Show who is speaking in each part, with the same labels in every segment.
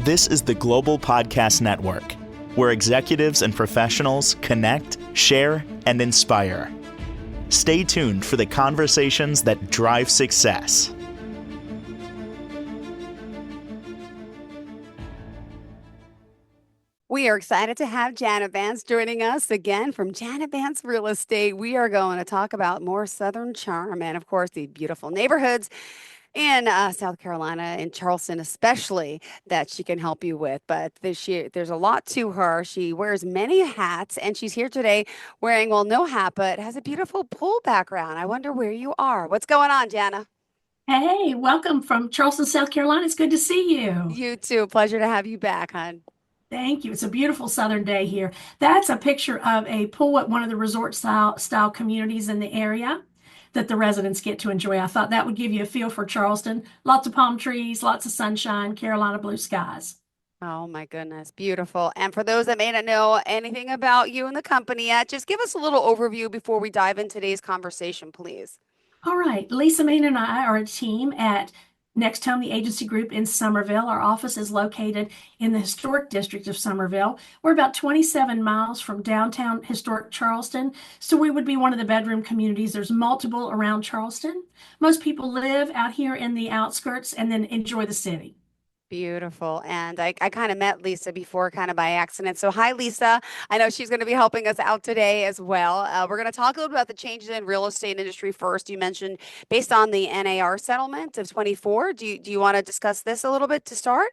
Speaker 1: This is the Global Podcast Network, where executives and professionals connect, share, and inspire. Stay tuned for the conversations that drive success.
Speaker 2: We are excited to have Jana Bantz joining us again from Jana Bantz Real Estate. We are going to talk about more Southern charm and, of course, the beautiful neighborhoods in South Carolina, in Charleston especially, that she can help you with. But there's a lot to her. She wears many hats, and she's here today wearing, well, no hat, but has a beautiful pool background. I wonder where you are. What's going on, Jana?
Speaker 3: Hey, welcome from Charleston, South Carolina. It's good to see you.
Speaker 2: You too. Pleasure to have you back, hon.
Speaker 3: Thank you. It's a beautiful southern day here. That's a picture of a pool at one of the resort style communities in the area that the residents get to enjoy. I thought that would give you a feel for Charleston. Lots of palm trees, lots of sunshine, Carolina blue skies.
Speaker 2: Oh my goodness, beautiful. And for those that may not know anything about you and the company yet, just give us a little overview before we dive into today's conversation, please.
Speaker 3: All right, Lisa Main and I are a team at Next Home, the agency group in Summerville. Our office is located in the historic district of Summerville. We're about 27 miles from downtown historic Charleston, so we would be one of the bedroom communities. There's multiple around Charleston. Most people live out here in the outskirts and then enjoy the city.
Speaker 2: Beautiful. And I kind of met Lisa before, kind of by accident. So, hi, Lisa. I know she's going to be helping us out today as well. We're going to talk a little about the changes in real estate industry first. You mentioned based on the NAR settlement of 24. Do you want to discuss this a little bit to start?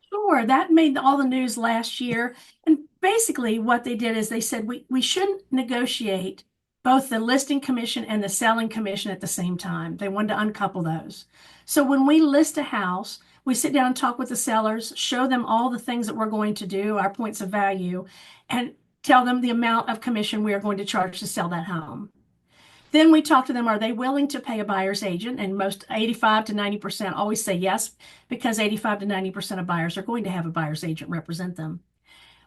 Speaker 3: Sure, that made all the news last year. And basically, what they did is they said we shouldn't negotiate both the listing commission and the selling commission at the same time. They wanted to uncouple those. So when we list a house, we sit down and talk with the sellers, show them all the things that we're going to do, our points of value, and tell them the amount of commission we are going to charge to sell that home. Then we talk to them, are they willing to pay a buyer's agent? And most 85 to 90% always say yes, because 85 to 90% of buyers are going to have a buyer's agent represent them.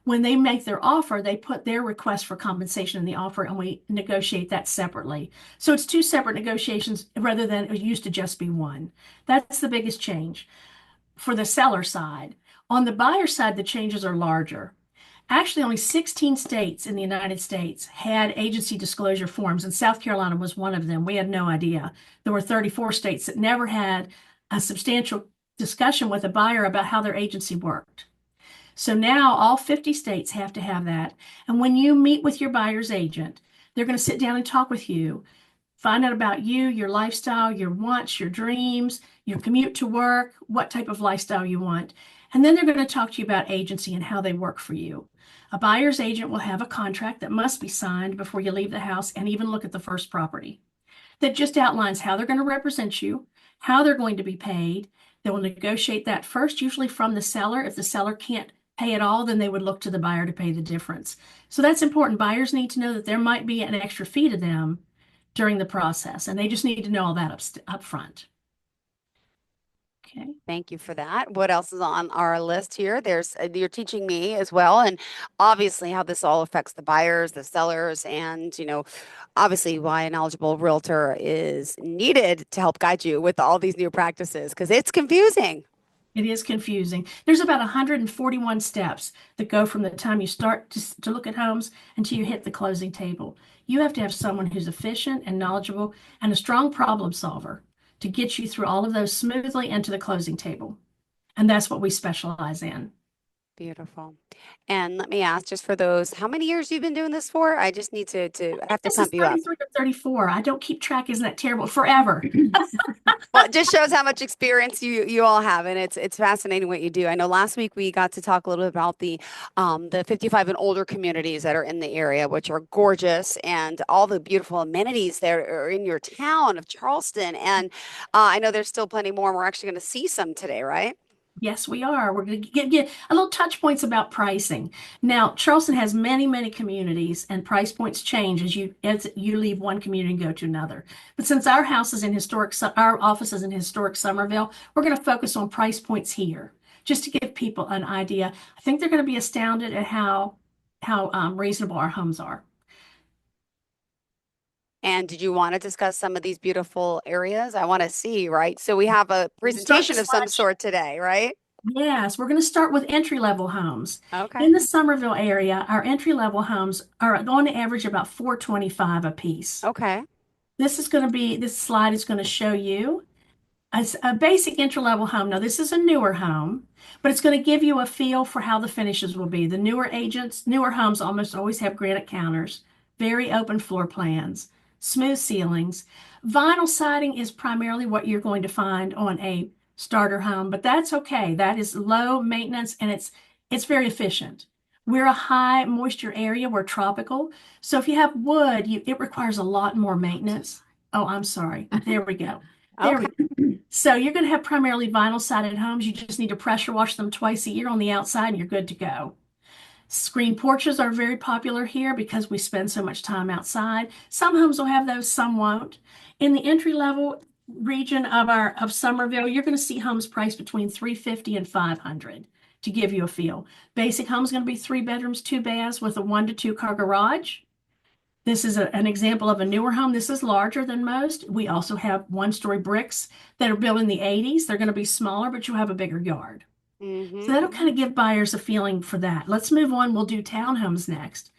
Speaker 3: When they make their offer, they put their request for compensation in the offer and we negotiate that separately. So it's two separate negotiations rather than it used to just be one. That's the biggest change for the seller side. On the buyer side, the changes are larger. Actually, only 16 states in the United States had agency disclosure forms, and South Carolina was one of them. We had no idea. There were 34 states that never had a substantial discussion with a buyer about how their agency worked. So now all 50 states have to have that. And when you meet with your buyer's agent, they're going to sit down and talk with you, find out about you, your lifestyle, your wants, your dreams, your commute to work, what type of lifestyle you want. And then they're going to talk to you about agency and how they work for you. A buyer's agent will have a contract that must be signed before you leave the house and even look at the first property that just outlines how they're going to represent you, how they're going to be paid. They will negotiate that first, usually from the seller. If the seller can't pay it all, then they would look to the buyer to pay the difference. So that's important. Buyers need to know that there might be an extra fee to them during the process, and they just need to know all that up front.
Speaker 2: Okay. Thank you for that. What else is on our list here? There's you're teaching me as well, and obviously how this all affects the buyers, the sellers, and obviously why an eligible realtor is needed to help guide you with all these new practices because it's confusing.
Speaker 3: It is confusing. There's about 141 steps that go from the time you start to look at homes until you hit the closing table. You have to have someone who's efficient and knowledgeable and a strong problem solver to get you through all of those smoothly and to the closing table. And that's what we specialize in.
Speaker 2: Beautiful. And let me ask, just for those, how many years you've been doing this for? I just need to I have to
Speaker 3: This is
Speaker 2: pump you up.
Speaker 3: 33 or 34. I don't keep track. Isn't that terrible? Forever.
Speaker 2: Well, it just shows how much experience you all have, and it's fascinating what you do. I know last week we got to talk a little bit about the 55 and older communities that are in the area, which are gorgeous, and all the beautiful amenities that are in your town of Charleston. And I know there's still plenty more. And we're actually going to see some today, right?
Speaker 3: Yes, we are. We're going to give you a little touch points about pricing. Now, Charleston has many, many communities, and price points change as you leave one community and go to another. But since our office is in historic Summerville, we're going to focus on price points here, just to give people an idea. I think they're going to be astounded at how reasonable our homes are.
Speaker 2: And did you want to discuss some of these beautiful areas? I want to see, right? So we have a presentation of some sort today, right?
Speaker 3: Yes, we're going to start with entry-level homes.
Speaker 2: Okay.
Speaker 3: In the Somerville area, our entry-level homes are on average about 425 a piece.
Speaker 2: Okay.
Speaker 3: This slide is going to show you a basic entry-level home. Now, this is a newer home, but it's going to give you a feel for how the finishes will be. The newer homes almost always have granite counters, very open floor plans, smooth ceilings. Vinyl siding is primarily what you're going to find on a starter home, but that's okay. That is low maintenance and it's very efficient. We're a high moisture area. We're tropical. So if you have wood, it requires a lot more maintenance. Oh, I'm sorry. There we go. There
Speaker 2: Okay.
Speaker 3: we go. So you're going to have primarily vinyl sided homes. You just need to pressure wash them twice a year on the outside and you're good to go. Screen porches are very popular here because we spend so much time outside. Some homes will have those, some won't. In the entry level region of Somerville, you're going to see homes priced between 350 and 500 to give you a feel. Basic home is going to be 3 bedrooms, 2 baths with a 1 to 2 car garage. This is an example of a newer home. This is larger than most. We also have one-story bricks that are built in the 80s. They're going to be smaller, but you'll have a bigger yard. So
Speaker 2: Mm-hmm.
Speaker 3: that'll kind of give buyers a feeling for that. Let's move on. We'll do townhomes next.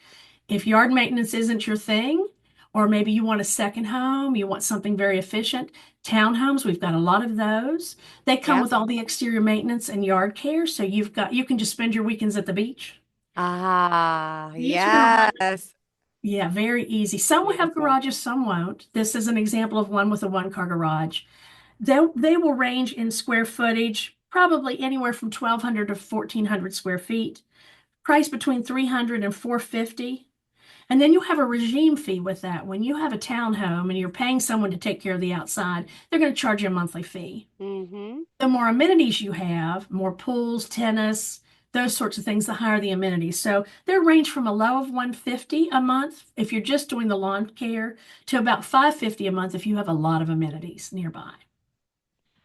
Speaker 3: If yard maintenance isn't your thing, or maybe you want a second home, you want something very efficient, townhomes, we've got a lot of those. They come
Speaker 2: Yep.
Speaker 3: with all the exterior maintenance and yard care, so you can just spend your weekends at the beach.
Speaker 2: Ah,
Speaker 3: These are going to run.
Speaker 2: yes.
Speaker 3: Yeah, very easy. Some will have
Speaker 2: Beautiful.
Speaker 3: garages, some won't. This is an example of one with a one-car garage. They will range in square footage, probably anywhere from 1,200 to 1,400 square feet, price between 300 and 450. And then you have a regime fee with that. When you have a townhome and you're paying someone to take care of the outside, they're going to charge you a monthly fee.
Speaker 2: Mm-hmm.
Speaker 3: The more amenities you have, more pools, tennis, those sorts of things, the higher the amenities. So they range from a low of 150 a month if you're just doing the lawn care to about 550 a month if you have a lot of amenities nearby. Okay,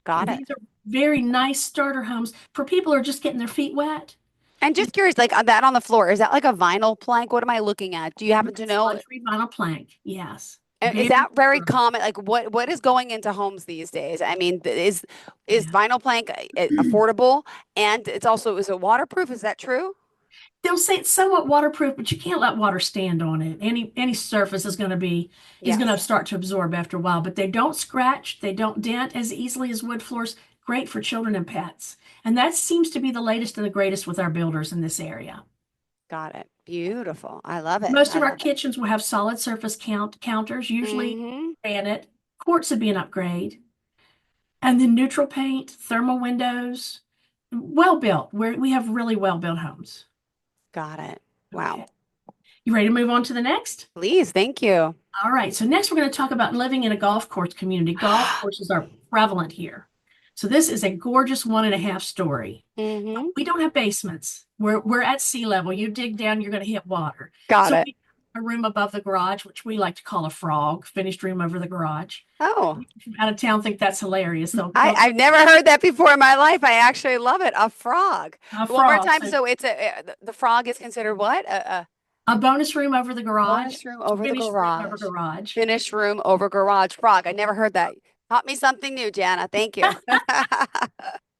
Speaker 2: Got it.
Speaker 3: these are very nice starter homes for people who are just getting their feet wet.
Speaker 2: And
Speaker 3: You
Speaker 2: just curious, like that on the floor, is that like a vinyl plank? What am I looking at? Do you happen to
Speaker 3: It's
Speaker 2: know?
Speaker 3: luxury vinyl plank. Yes.
Speaker 2: Is
Speaker 3: Very
Speaker 2: that very
Speaker 3: durable.
Speaker 2: common? Like what is going into homes these days? I mean, is
Speaker 3: Yeah.
Speaker 2: vinyl plank affordable? And it's also, is it waterproof? Is that true?
Speaker 3: They'll say it's somewhat waterproof, but you can't let water stand on it. Any surface is going to
Speaker 2: Yes.
Speaker 3: start to absorb after a while, but they don't scratch, they don't dent as easily as wood floors. Great for children and pets. And that seems to be the latest and the greatest with our builders in this area.
Speaker 2: Got it. Beautiful. I love it.
Speaker 3: Most
Speaker 2: I
Speaker 3: of our
Speaker 2: love it.
Speaker 3: kitchens will have solid surface counters, usually
Speaker 2: Mm-hmm.
Speaker 3: granite. Quartz would be an upgrade. And then neutral paint, thermal windows, well built. We have really well built homes.
Speaker 2: Got it. Wow.
Speaker 3: Okay. You ready to move on to the next?
Speaker 2: Please, thank you.
Speaker 3: All right. So next we're going to talk about living in a golf course community. Golf courses are prevalent here. So this is a gorgeous 1.5 story.
Speaker 2: Mm-hmm.
Speaker 3: We don't have basements. We're at sea level. You dig down, you're going to hit water.
Speaker 2: Got
Speaker 3: So
Speaker 2: it.
Speaker 3: we have a room above the garage, which we like to call a frog, finished room over the garage.
Speaker 2: Oh,
Speaker 3: From out of town think that's hilarious.
Speaker 2: I've never heard that before in my life. I actually love it. A frog.
Speaker 3: A
Speaker 2: One more
Speaker 3: frog.
Speaker 2: time.
Speaker 3: So
Speaker 2: So it's the frog is considered what? A
Speaker 3: a bonus room over the garage,
Speaker 2: bonus room over the
Speaker 3: finished room over
Speaker 2: garage.
Speaker 3: garage.
Speaker 2: Finished room over garage. Frog. I never heard that. Taught me something new, Jana. Thank you.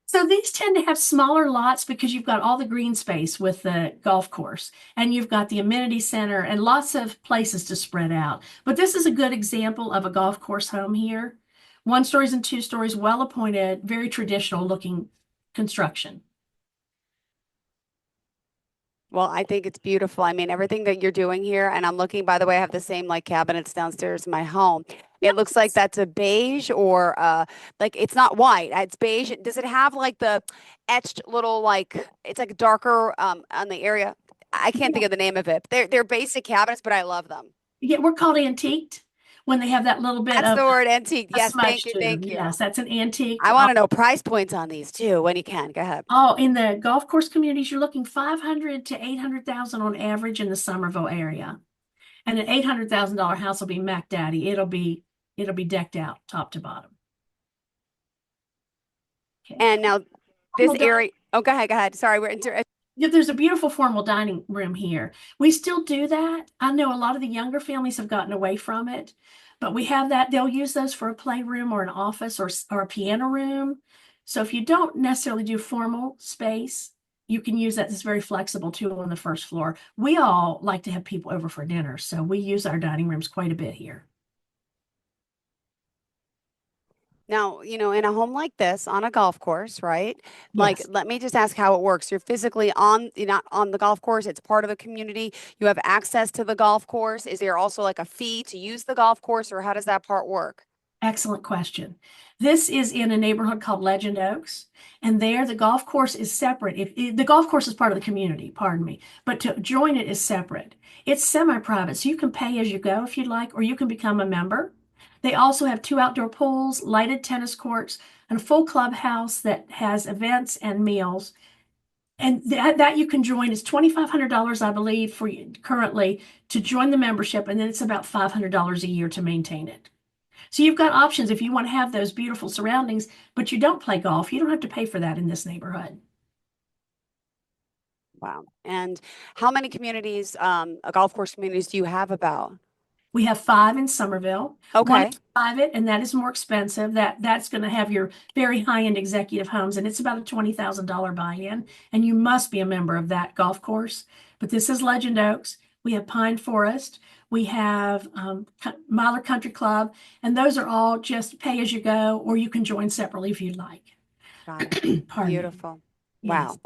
Speaker 3: So these tend to have smaller lots because you've got all the green space with the golf course and you've got the amenity center and lots of places to spread out. But this is a good example of a golf course home here. 1 stories and 2 stories, well appointed, very traditional looking construction.
Speaker 2: Well, I think it's beautiful. I mean, everything that you're doing here, and I'm looking, by the way, I have the same like cabinets downstairs in my home. It looks like that's a beige or like it's not white. It's beige. Does it have like the etched little like it's like darker on the area? I can't
Speaker 3: Yeah,
Speaker 2: think of the name of it. They're basic cabinets, but I love them.
Speaker 3: yeah, we're called antiqued when they have that little bit
Speaker 2: That's
Speaker 3: of
Speaker 2: the word antique.
Speaker 3: a
Speaker 2: Yes, thank
Speaker 3: smudge
Speaker 2: you,
Speaker 3: to them.
Speaker 2: thank you.
Speaker 3: Yes, that's an antique.
Speaker 2: I want to know price points on these too when you can. Go ahead.
Speaker 3: Oh, in the golf course communities, you're looking 500 to 800,000 on average in the Somerville area. And an $800,000 house will be Mac Daddy. It'll be decked out top to bottom. Okay.
Speaker 2: And now this
Speaker 3: Formal dining.
Speaker 2: area. Oh, go ahead, go ahead. Sorry, we're inter.
Speaker 3: Yeah, there's a beautiful formal dining room here. We still do that. I know a lot of the younger families have gotten away from it, but we have that. They'll use those for a playroom or an office or a piano room. So if you don't necessarily do formal space, you can use that. It's very flexible too on the first floor. We all like to have people over for dinner, so we use our dining rooms quite a bit here.
Speaker 2: Now, in a home like this on a golf course, right? Like,
Speaker 3: Yes,
Speaker 2: let me just ask how it works. You're physically you're not on the golf course, it's part of the community. You have access to the golf course. Is there also like a fee to use the golf course, or how does that part work?
Speaker 3: excellent question. This is in a neighborhood called Legend Oaks, and there the golf course is separate. The golf course is part of the community, pardon me, but to join it is separate. It's semi-private, so you can pay as you go if you'd like, or you can become a member. They also have 2 outdoor pools, lighted tennis courts, and a full clubhouse that has events and meals. And that you can join is $2,500, I believe, for you currently to join the membership, and then it's about $500 a year to maintain it. So you've got options if you want to have those beautiful surroundings, but you don't play golf. You don't have to pay for that in this neighborhood.
Speaker 2: Wow. And how many communities, golf course communities do you have about?
Speaker 3: We have 5 in Somerville. One
Speaker 2: Okay.
Speaker 3: is private, and that is more expensive. That's going to have your very high-end executive homes, and it's about a $20,000 buy-in, and you must be a member of that golf course. But this is Legend Oaks. We have Pine Forest. We have Miler Country Club, and those are all just pay as you go, or you can join separately if you'd like.
Speaker 2: Got it.
Speaker 3: Pardon me.
Speaker 2: Beautiful.
Speaker 3: Yes.
Speaker 2: Wow.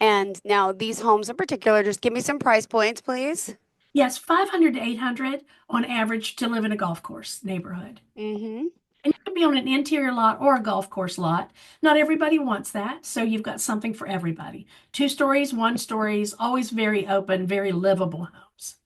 Speaker 2: And now these homes in particular, just give me some price points, please.
Speaker 3: Yes, 500 to 800 on average to live in a golf course neighborhood.
Speaker 2: Mm-hmm.
Speaker 3: And you can be on an interior lot or a golf course lot. Not everybody wants that, so you've got something for everybody. 2 stories, 1 stories, always very open, very livable homes.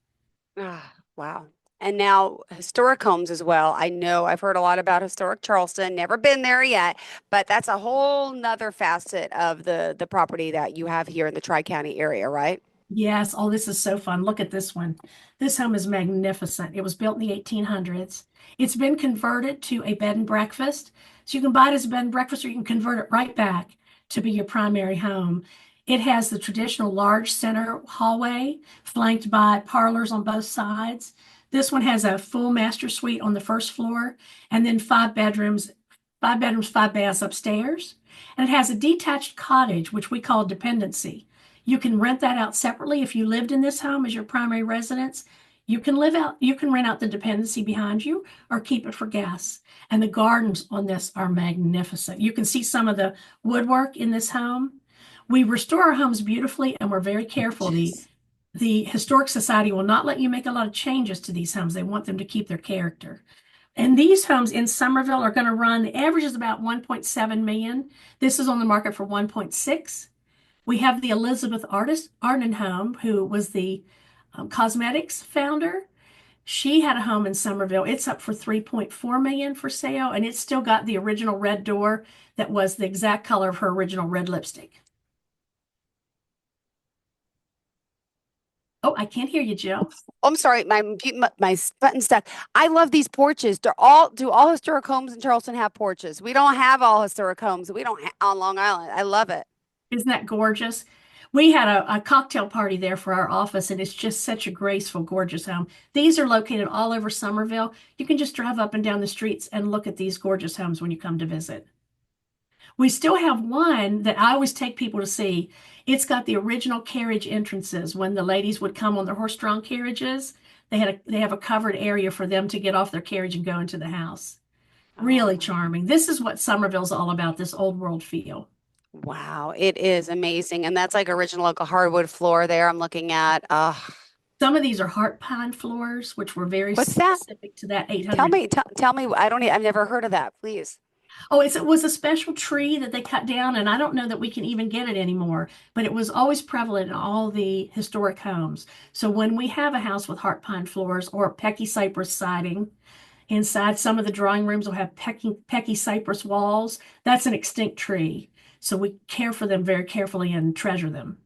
Speaker 2: Ah, wow. And now historic homes as well. I know I've heard a lot about historic Charleston, never been there yet, but that's a whole nother facet of the property that you have here in the Tri-County area, right?
Speaker 3: Yes, oh, this is so fun. Look at this one. This home is magnificent. It was built in the 1800s. It's been converted to a bed and breakfast. So you can buy it as a bed and breakfast, or you can convert it right back to be your primary home. It has the traditional large center hallway flanked by parlors on both sides. This one has a full master suite on the first floor, and then 5 bedrooms, 5 bedrooms, 5 baths upstairs. And it has a detached cottage, which we call dependency. You can rent that out separately if you lived in this home as your primary residence. You can rent out the dependency behind you or keep it for guests. And the gardens on this are magnificent. You can see some of the woodwork in this home. We restore our homes beautifully, and we're very careful. The Historic Society will not let you make a lot of changes to these homes. They want them to keep their character. And these homes in Somerville are going to run, the average is about 1.7 million. This is on the market for 1.6. We have the Elizabeth Arden home, who was the cosmetics founder. She had a home in Somerville. It's up for 3.4 million for sale, and it's still got the original red door that was the exact color of her original red lipstick. Oh, I can't hear you, Jill.
Speaker 2: Oh, I'm sorry, my button stuck. I love these porches. Do all historic homes in Charleston have porches? We don't have all historic homes. We don't on Long Island. I love it.
Speaker 3: Isn't that gorgeous? We had a cocktail party there for our office, and it's just such a graceful, gorgeous home. These are located all over Somerville. You can just drive up and down the streets and look at these gorgeous homes when you come to visit. We still have one that I always take people to see. It's got the original carriage entrances. When the ladies would come on their horse-drawn carriages, they have a covered area for them to get off their carriage and go into the house. Really
Speaker 2: Oh,
Speaker 3: charming. This is what Somerville's all about, this old world feel.
Speaker 2: wow, it is amazing. And that's like original like a hardwood floor there I'm looking at.
Speaker 3: Some of these are heart pine floors, which were very
Speaker 2: What's that?
Speaker 3: specific to that
Speaker 2: Tell
Speaker 3: 800.
Speaker 2: me, tell me. I've never heard of that, please.
Speaker 3: Oh, it was a special tree that they cut down, and I don't know that we can even get it anymore, but it was always prevalent in all the historic homes. So when we have a house with heart pine floors or pecky cypress siding, inside some of the drawing rooms will have pecky cypress walls. That's an extinct tree. So we care for them very carefully and treasure them.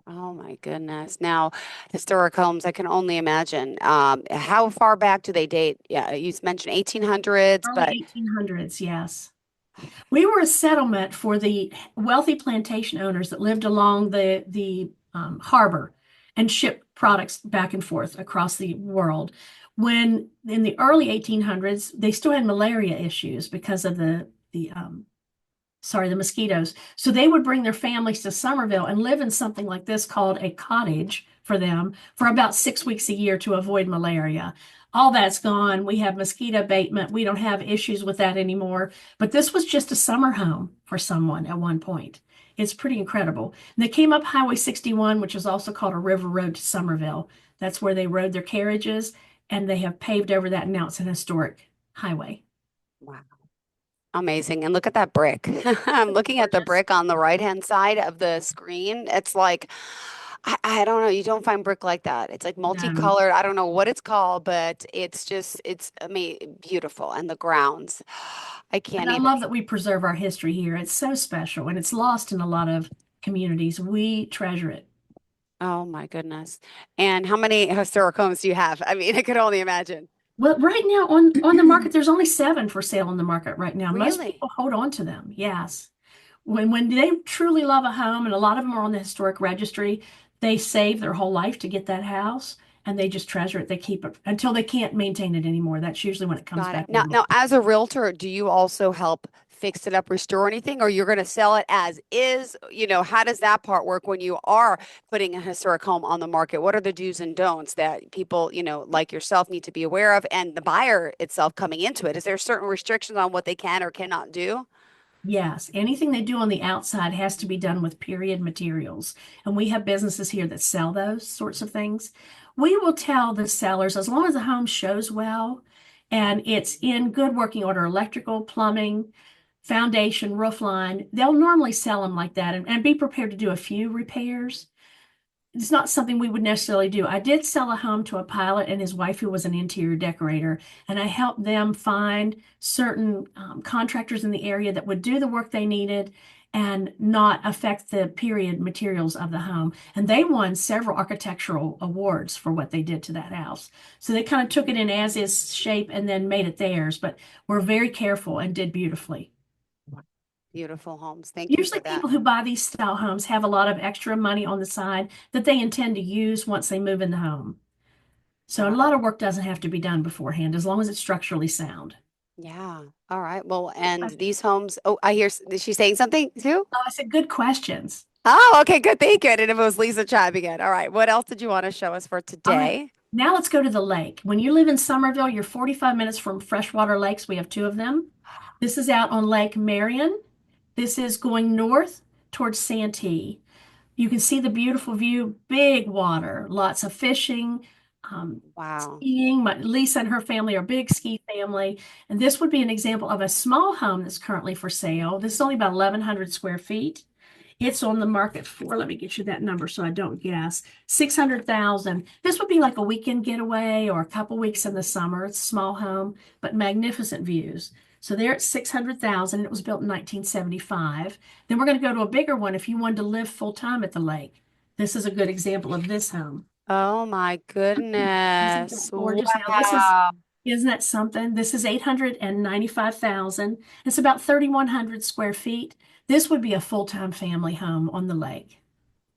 Speaker 2: Oh my goodness. Now, historic homes, I can only imagine. How far back do they date? Yeah, you mentioned 1800s,
Speaker 3: Early
Speaker 2: but
Speaker 3: 1800s, yes. We were a settlement for the wealthy plantation owners that lived along the harbor and shipped products back and forth across the world. When in the early 1800s, they still had malaria issues because of the sorry, the mosquitoes. So they would bring their families to Somerville and live in something like this called a cottage for them for about 6 weeks a year to avoid malaria. All that's gone. We have mosquito abatement. We don't have issues with that anymore. But this was just a summer home for someone at one point. It's pretty incredible. And they came up Highway 61, which is also called a river road to Somerville. That's where they rode their carriages, and they have paved over that. And now it's an historic highway.
Speaker 2: Wow. Amazing. And look at that brick. I'm
Speaker 3: It's
Speaker 2: looking at the
Speaker 3: gorgeous.
Speaker 2: brick on the right-hand side of the screen. It's like, I don't know, you don't find brick like that. It's like
Speaker 3: No.
Speaker 2: multicolored. I don't know what it's called, but I mean, beautiful. And the grounds. I
Speaker 3: And
Speaker 2: can't
Speaker 3: I
Speaker 2: even.
Speaker 3: love that we preserve our history here. It's so special and it's lost in a lot of communities. We treasure it.
Speaker 2: Oh my goodness. And how many historic homes do you have? I mean, I could only imagine.
Speaker 3: Well, right now on the market, there's only 7 for sale on the market right now. Most
Speaker 2: Really?
Speaker 3: people hold on to them. Yes. When they truly love a home, and a lot of them are on the historic registry, they save their whole life to get that house and they just treasure it. They keep it until they can't maintain it anymore. That's usually when it comes
Speaker 2: Got it.
Speaker 3: back
Speaker 2: Now,
Speaker 3: down.
Speaker 2: now, as a realtor, do you also help fix it up, restore anything, or you're going to sell it as is? How does that part work when you are putting a historic home on the market? What are the do's and don'ts that people, like yourself need to be aware of, and the buyer itself coming into it? Is there certain restrictions on what they can or cannot do?
Speaker 3: Yes, anything they do on the outside has to be done with period materials. And we have businesses here that sell those sorts of things. We will tell the sellers, as long as the home shows well and it's in good working order, electrical, plumbing, foundation, roof line, they'll normally sell them like that and be prepared to do a few repairs. It's not something we would necessarily do. I did sell a home to a pilot and his wife, who was an interior decorator, and I helped them find certain contractors in the area that would do the work they needed and not affect the period materials of the home. And they won several architectural awards for what they did to that house. So they kind of took it in as is shape and then made it theirs, but were very careful and did beautifully.
Speaker 2: Beautiful homes. Thank you
Speaker 3: Usually
Speaker 2: for that.
Speaker 3: people who buy these style homes have a lot of extra money on the side that they intend to use once they move in the home. So a
Speaker 2: Got
Speaker 3: lot
Speaker 2: it.
Speaker 3: of work doesn't have to be done beforehand as long as it's structurally sound.
Speaker 2: Yeah. All right. Well, and
Speaker 3: I
Speaker 2: these homes, oh, I hear, is she saying something too?
Speaker 3: I said, good questions.
Speaker 2: Oh, okay, good. Thank you. And if it was Lisa chiming in. All right. What else did you want to show us for
Speaker 3: All right.
Speaker 2: today?
Speaker 3: Now let's go to the lake. When you live in Somerville, you're 45 minutes from freshwater lakes. We have 2 of them. This is out on Lake Marion. This is going north towards Santee. You can see the beautiful view, big water, lots of fishing,
Speaker 2: Wow.
Speaker 3: skiing. Lisa and her family are a big ski family. And this would be an example of a small home that's currently for sale. This is only about 1,100 square feet. It's on the market for, let me get you that number so I don't guess, 600,000. This would be like a weekend getaway or a couple weeks in the summer. It's a small home, but magnificent views. So there it's 600,000. It was built in 1975. Then we're going to go to a bigger one if you wanted to live full time at the lake. This is a good example of this home.
Speaker 2: Oh my
Speaker 3: Isn't
Speaker 2: goodness.
Speaker 3: that gorgeous? Now this is,
Speaker 2: Wow.
Speaker 3: isn't that something? This is 895,000. It's about 3,100 square feet. This would be a full-time family home on the lake.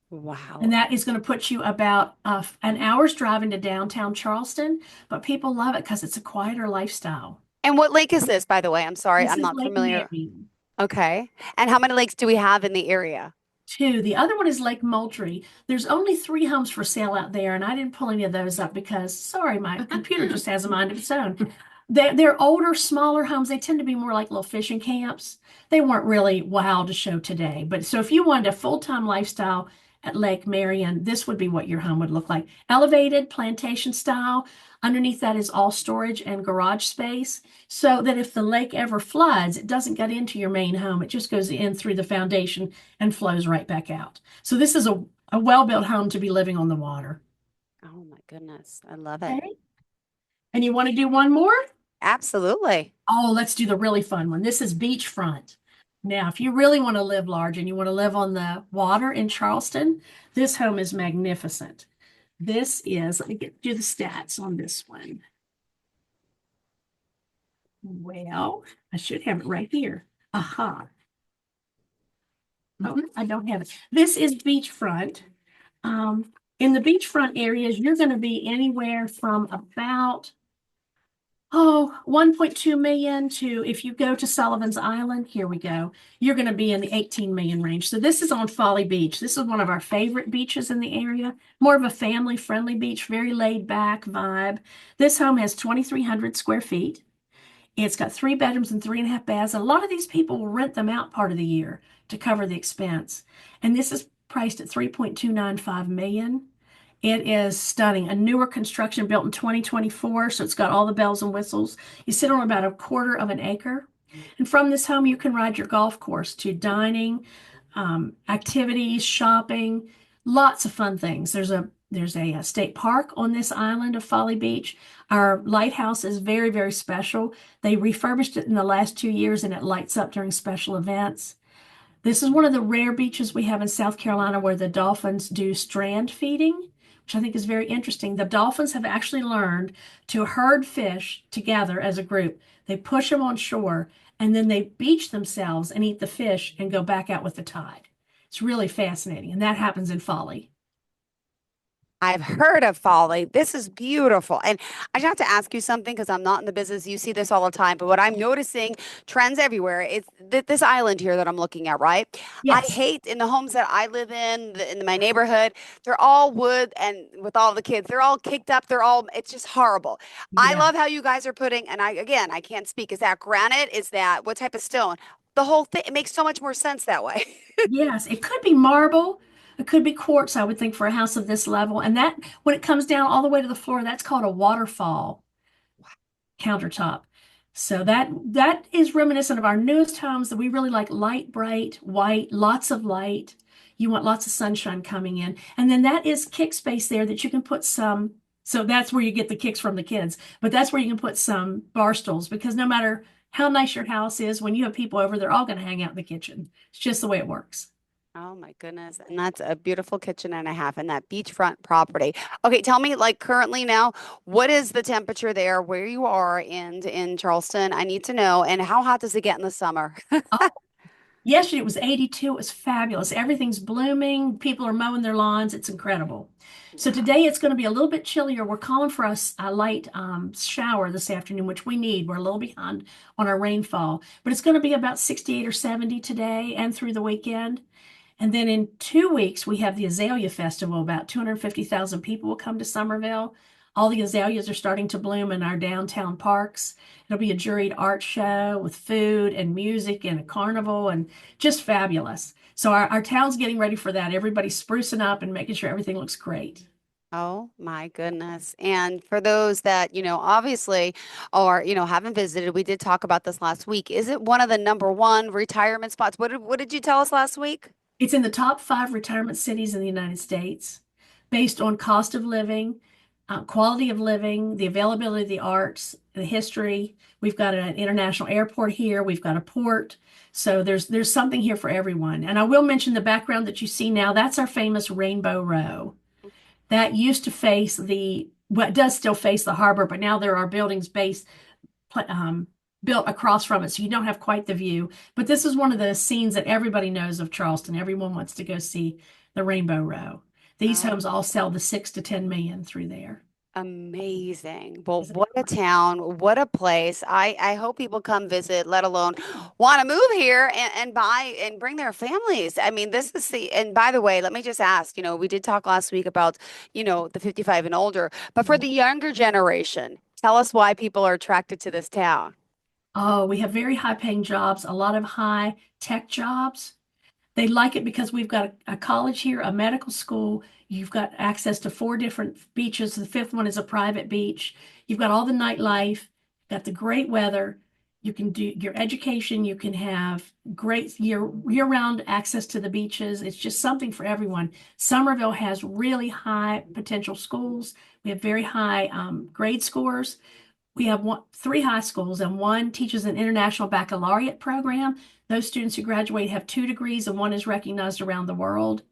Speaker 2: Wow.
Speaker 3: And that is going to put you about an hour's drive into downtown Charleston, but people love it because it's a quieter lifestyle.
Speaker 2: And what lake is this, by the way? I'm sorry,
Speaker 3: This
Speaker 2: I'm
Speaker 3: is
Speaker 2: not
Speaker 3: Lake
Speaker 2: familiar.
Speaker 3: Marion.
Speaker 2: Okay. And how many lakes do we have in the area?
Speaker 3: 2. The other one is Lake Moultrie. There's only 3 homes for sale out there, and I didn't pull any of those up because, sorry, my computer just has a mind of its own. They're older, smaller homes. They tend to be more like little fishing camps. They weren't really wow to show today. But so if you wanted a full-time lifestyle at Lake Marion, this would be what your home would look like. Elevated plantation style. Underneath that is all storage and garage space, so that if the lake ever floods, it doesn't get into your main home. It just goes in through the foundation and flows right back out. So this is a well-built home to be living on the water.
Speaker 2: Oh my goodness. I love it.
Speaker 3: Okay. And you want to do one more?
Speaker 2: Absolutely.
Speaker 3: Oh, let's do the really fun one. This is beachfront. Now, if you really want to live large and you want to live on the water in Charleston, this home is magnificent. This is, let me do the stats on this one. Well, I should have it right here. Aha. Oh, I don't have it. This is beachfront. In the beachfront areas, you're going to be anywhere from about Oh, 1.2 million to if you go to Sullivan's Island, here we go. You're going to be in the 18 million range. So this is on Folly Beach. This is one of our favorite beaches in the area. More of a family-friendly beach, very laid back vibe. This home has 2,300 square feet. It's got 3 bedrooms and 3.5 baths. A lot of these people will rent them out part of the year to cover the expense. And this is priced at 3.295 million. It is stunning. A newer construction built in 2024, so it's got all the bells and whistles. You sit on about a quarter of an acre. And from this home, you can ride your golf course to dining, activities, shopping, lots of fun things. There's a state park on this island of Folly Beach. Our lighthouse is very, very special. They refurbished it in the last 2 years and it lights up during special events. This is one of the rare beaches we have in South Carolina where the dolphins do strand feeding, which I think is very interesting. The dolphins have actually learned to herd fish together as a group. They push them on shore and then they beach themselves and eat the fish and go back out with the tide. It's really fascinating. And that happens in Folly.
Speaker 2: I've heard of Folly. This is beautiful. And I just have to ask you something because I'm not in the business. You see this all the time. But what I'm noticing, trends everywhere, is this island here that I'm looking at, right? I
Speaker 3: Yes.
Speaker 2: hate in the homes that I live in my neighborhood, they're all wood and with all the kids, they're all kicked up. It's just horrible. I
Speaker 3: Yeah.
Speaker 2: love how you guys are putting, and again, I can't speak. Is that granite? Is that what type of stone? The whole thing, it makes so much more sense that way.
Speaker 3: Yes, it could be marble. It could be quartz, I would think, for a house of this level. And that, when it comes down all the way to the floor, that's called a waterfall countertop. So that is reminiscent of our newest homes that we really like light, bright, white, lots of light. You want lots of sunshine coming in. And then that is kick space there that you can put some. So that's where you get the kicks from the kids. But that's where you can put some bar stools because no matter how nice your house is, when you have people over, they're all going to hang out in the kitchen. It's just the way it works.
Speaker 2: Oh my goodness. And that's a beautiful kitchen and a half and that beachfront property. Okay, tell me like currently now, what is the temperature there where you are in Charleston? I need to know. And how hot does it get in the summer?
Speaker 3: Yesterday it was 82. It was fabulous. Everything's blooming. People are mowing their lawns. It's incredible. So
Speaker 2: Wow.
Speaker 3: today it's going to be a little bit chillier. We're calling for a light shower this afternoon, which we need. We're a little behind on our rainfall, but it's going to be about 68 or 70 today and through the weekend. And then in 2 weeks, we have the Azalea Festival. About 250,000 people will come to Somerville. All the azaleas are starting to bloom in our downtown parks. It'll be a juried art show with food and music and a carnival and just fabulous. So our town's getting ready for that. Everybody's sprucing up and making sure everything looks great.
Speaker 2: Oh my goodness. And for those that, obviously or, haven't visited, we did talk about this last week. Is it one of the number one retirement spots? What did you tell us last week?
Speaker 3: It's in the top 5 retirement cities in the United States based on cost of living, quality of living, the availability of the arts, the history. We've got an international airport here. We've got a port. So there's something here for everyone. And I will mention the background that you see now. That's our famous Rainbow Row. That used to face well, it does still face the harbor, but now there are buildings built across from it, so you don't have quite the view. But this is one of the scenes that everybody knows of Charleston. Everyone wants to go see the Rainbow Row. These
Speaker 2: Oh,
Speaker 3: homes all sell the 6 to 10 million through there.
Speaker 2: amazing. Well,
Speaker 3: Isn't it
Speaker 2: what a
Speaker 3: fun?
Speaker 2: town, what a place. I hope people come visit, let alone want to move here and buy and bring their families. I mean, this is and by the way, let me just ask, we did talk last week about, the 55 and older, but for the younger generation, tell us why people are attracted to this town.
Speaker 3: Oh, we have very high paying jobs, a lot of high tech jobs. They like it because we've got a college here, a medical school. You've got access to 4 different beaches. The fifth one is a private beach. You've got all the nightlife, got the great weather. You can do your education. You can have great year-round access to the beaches. It's just something for everyone. Somerville has really high potential schools. We have very high grade scores. We have 3 high schools, and one teaches an international baccalaureate program. Those students who graduate have 2 degrees, and one is recognized around the world.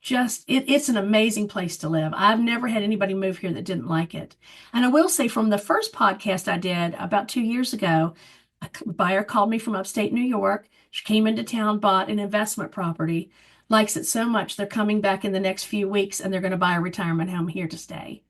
Speaker 3: It's an amazing place to live. I've never had anybody move here that didn't like it. And I will say, from the first podcast I did about 2 years ago, a buyer called me from upstate New York. She came into town, bought an investment property, likes it so much they're coming back in the next few weeks, and they're going to buy a retirement home here to stay.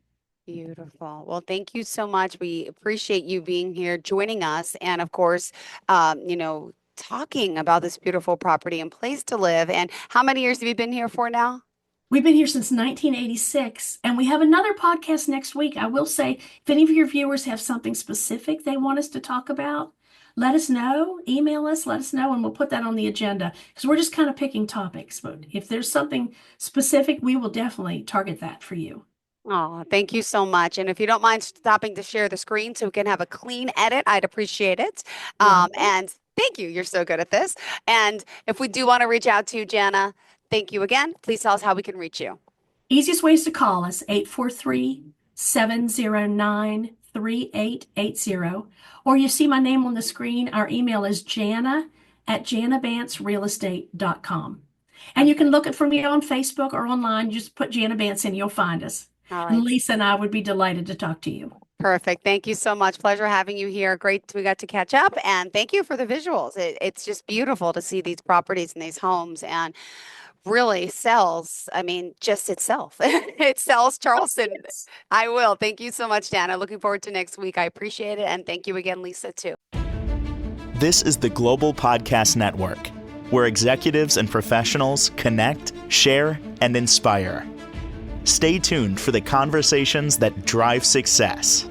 Speaker 2: Beautiful. Well, thank you so much. We appreciate you being here, joining us, and of course, talking about this beautiful property and place to live. And how many years have you been here for now?
Speaker 3: We've been here since 1986, and we have another podcast next week. I will say, if any of your viewers have something specific they want us to talk about, let us know, email us, let us know, and we'll put that on the agenda because we're just kind of picking topics. But if there's something specific, we will definitely target that for you.
Speaker 2: Oh, thank you so much. And if you don't mind stopping to share the screen so we can have a clean edit, I'd appreciate it.
Speaker 3: Welcome.
Speaker 2: And thank you. You're so good at this. And if we do want to reach out to you, Jana, thank you again. Please tell us how we can reach you.
Speaker 3: Easiest ways to call us, 843-709-3880. Or you see my name on the screen. Our email is jana@janabantzrealestate.com. And you can look it for me on Facebook or online. Just put Jana Bantz in, you'll find us.
Speaker 2: All
Speaker 3: And
Speaker 2: right.
Speaker 3: Lisa and I would be delighted to talk to you.
Speaker 2: Perfect. Thank you so much. Pleasure having you here. Great. We got to catch up. And thank you for the visuals. It's just beautiful to see these properties and these homes, and really sells, I mean, just itself. It sells Charleston. I will. Thank you so much, Jana. Looking forward to next week. I appreciate it. And thank you again, Lisa, too.
Speaker 1: This is the Global Podcast Network, where executives and professionals connect, share, and inspire. Stay tuned for the conversations that drive success.